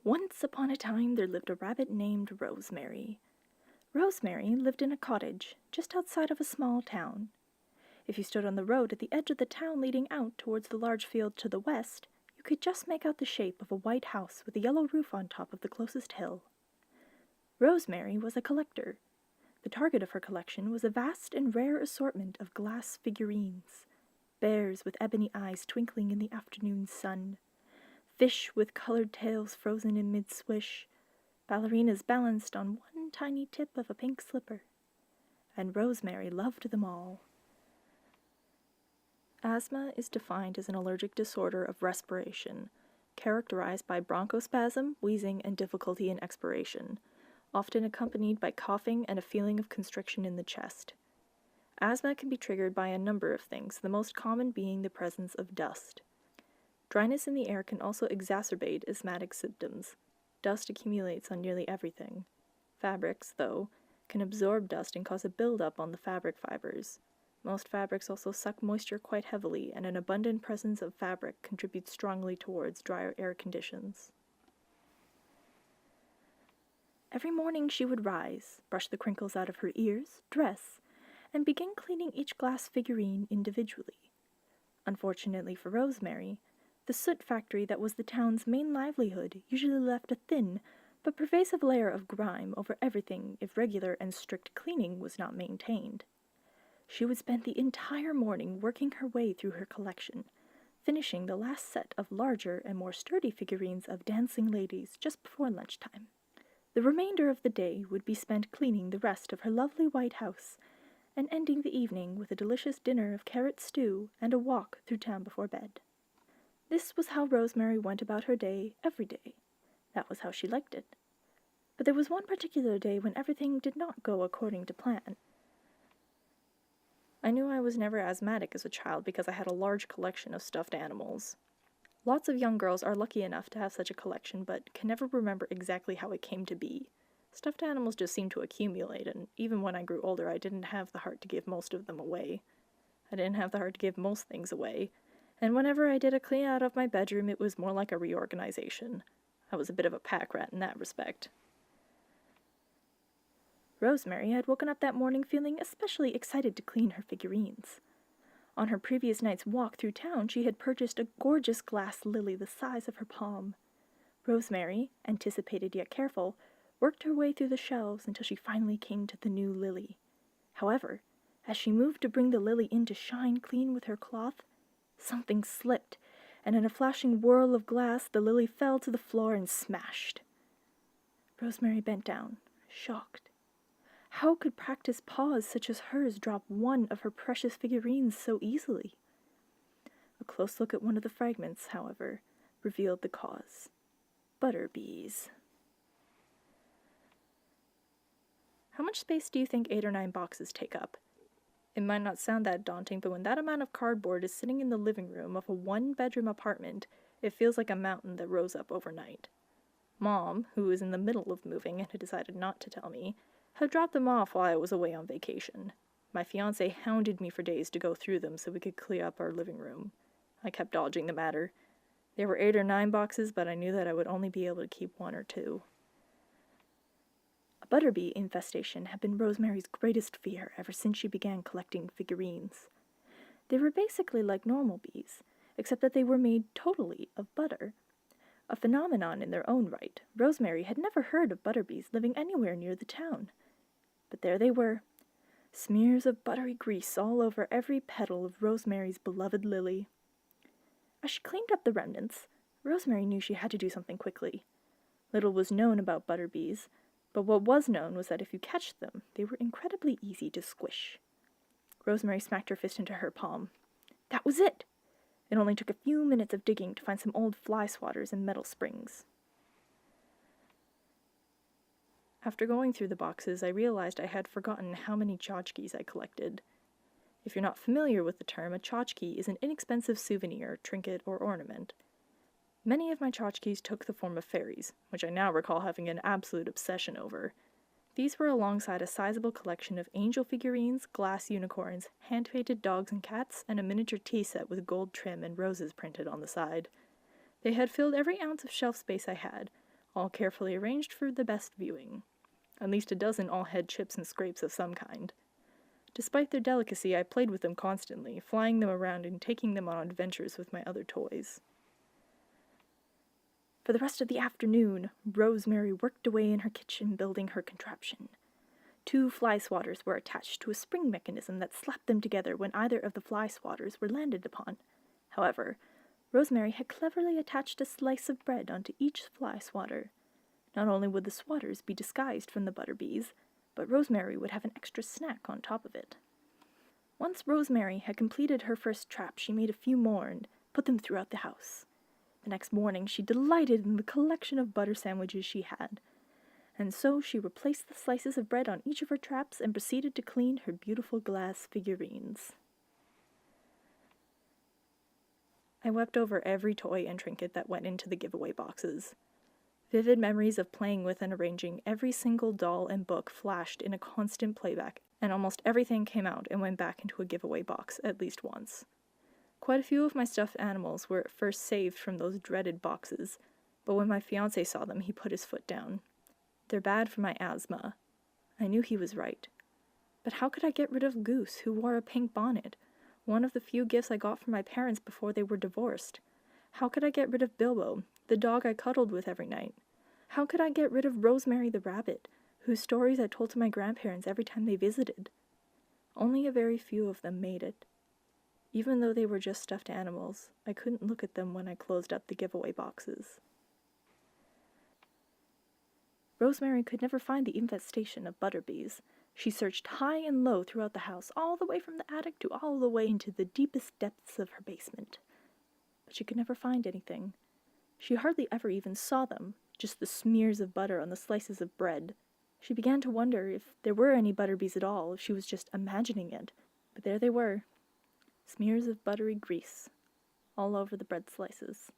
Once upon a time there lived a rabbit named Rosemary. Rosemary lived in a cottage just outside of a small town. If you stood on the road at the edge of the town leading out towards the large field to the west, you could just make out the shape of a white house with a yellow roof on top of the closest hill. Rosemary was a collector. The target of her collection was a vast and rare assortment of glass figurines, bears with ebony eyes twinkling in the afternoon sun, fish with colored tails frozen in mid-swish, ballerinas balanced on one tiny tip of a pink slipper. And Rosemary loved them all. Asthma is defined as an allergic disorder of respiration, characterized by bronchospasm, wheezing, and difficulty in expiration, often accompanied by coughing and a feeling of constriction in the chest. Asthma can be triggered by a number of things, the most common being the presence of dust. Dryness in the air can also exacerbate asthmatic symptoms. Dust accumulates on nearly everything. Fabrics, though, can absorb dust and cause a buildup on the fabric fibers. Most fabrics also suck moisture quite heavily, and an abundant presence of fabric contributes strongly towards drier air conditions. Every morning she would rise, brush the crinkles out of her ears, dress, and begin cleaning each glass figurine individually. Unfortunately for Rosemary, the soot factory that was the town's main livelihood usually left a thin but pervasive layer of grime over everything if regular and strict cleaning was not maintained. She would spend the entire morning working her way through her collection, finishing the last set of larger and more sturdy figurines of dancing ladies just before lunchtime. The remainder of the day would be spent cleaning the rest of her lovely white house, and ending the evening with a delicious dinner of carrot stew and a walk through town before bed. This was how Rosemary went about her day every day. That was how she liked it. But there was one particular day when everything did not go according to plan. I knew I was never asthmatic as a child because I had a large collection of stuffed animals. Lots of young girls are lucky enough to have such a collection, but can never remember exactly how it came to be. Stuffed animals just seem to accumulate, and even when I grew older, I didn't have the heart to give most of them away. I didn't have the heart to give most things away, and whenever I did a clean out of my bedroom, it was more like a reorganization. I was a bit of a pack rat in that respect. Rosemary had woken up that morning feeling especially excited to clean her figurines. On her previous night's walk through town, she had purchased a gorgeous glass lily the size of her palm. Rosemary, anticipated yet careful, worked her way through the shelves until she finally came to the new lily. However, as she moved to bring the lily in to shine clean with her cloth, something slipped, and in a flashing whirl of glass, the lily fell to the floor and smashed. Rosemary bent down, shocked. How could practiced paws such as hers drop one of her precious figurines so easily? A close look at one of the fragments, however, revealed the cause. Butterbees. How much space do you think 8 or 9 boxes take up? It might not sound that daunting, but when that amount of cardboard is sitting in the living room of a 1-bedroom apartment, it feels like a mountain that rose up overnight. Mom, who was in the middle of moving and had decided not to tell me, had dropped them off while I was away on vacation. My fiancé hounded me for days to go through them so we could clear up our living room. I kept dodging the matter. There were 8 or 9 boxes, but I knew that I would only be able to keep 1 or 2. A butterbee infestation had been Rosemary's greatest fear ever since she began collecting figurines. They were basically like normal bees, except that they were made totally of butter. A phenomenon in their own right. Rosemary had never heard of butterbees living anywhere near the town. But there they were, smears of buttery grease all over every petal of Rosemary's beloved lily. As she cleaned up the remnants, Rosemary knew she had to do something quickly. Little was known about butterbees, but what was known was that if you catched them, they were incredibly easy to squish. Rosemary smacked her fist into her palm. That was it! It only took a few minutes of digging to find some old fly swatters and metal springs. After going through the boxes, I realized I had forgotten how many tchotchkes I collected. If you're not familiar with the term, a tchotchke is an inexpensive souvenir, trinket, or ornament. Many of my tchotchkes took the form of fairies, which I now recall having an absolute obsession over. These were alongside a sizable collection of angel figurines, glass unicorns, hand-painted dogs and cats, and a miniature tea set with gold trim and roses printed on the side. They had filled every ounce of shelf space I had, all carefully arranged for the best viewing. At least a dozen all had chips and scrapes of some kind. Despite their delicacy, I played with them constantly, flying them around and taking them on adventures with my other toys. For the rest of the afternoon, Rosemary worked away in her kitchen building her contraption. 2 fly swatters were attached to a spring mechanism that slapped them together when either of the fly swatters were landed upon. However, Rosemary had cleverly attached a slice of bread onto each fly swatter. Not only would the swatters be disguised from the butterbees, but Rosemary would have an extra snack on top of it. Once Rosemary had completed her first trap, she made a few more and put them throughout the house. The next morning she delighted in the collection of butter sandwiches she had, and so she replaced the slices of bread on each of her traps and proceeded to clean her beautiful glass figurines. I wept over every toy and trinket that went into the giveaway boxes. Vivid memories of playing with and arranging every single doll and book flashed in a constant playback, and almost everything came out and went back into a giveaway box at least once. Quite a few of my stuffed animals were at first saved from those dreaded boxes, but when my fiancé saw them, he put his foot down. They're bad for my asthma. I knew he was right. But how could I get rid of Goose, who wore a pink bonnet, one of the few gifts I got from my parents before they were divorced? How could I get rid of Bilbo, the dog I cuddled with every night? How could I get rid of Rosemary the rabbit, whose stories I told to my grandparents every time they visited? Only a very few of them made it. Even though they were just stuffed animals, I couldn't look at them when I closed up the giveaway boxes. Rosemary could never find the infestation of butterbees. She searched high and low throughout the house, all the way from the attic to all the way into the deepest depths of her basement. But she could never find anything. She hardly ever even saw them, just the smears of butter on the slices of bread. She began to wonder if there were any butterbees at all, if she was just imagining it. But there they were, smears of buttery grease all over the bread slices.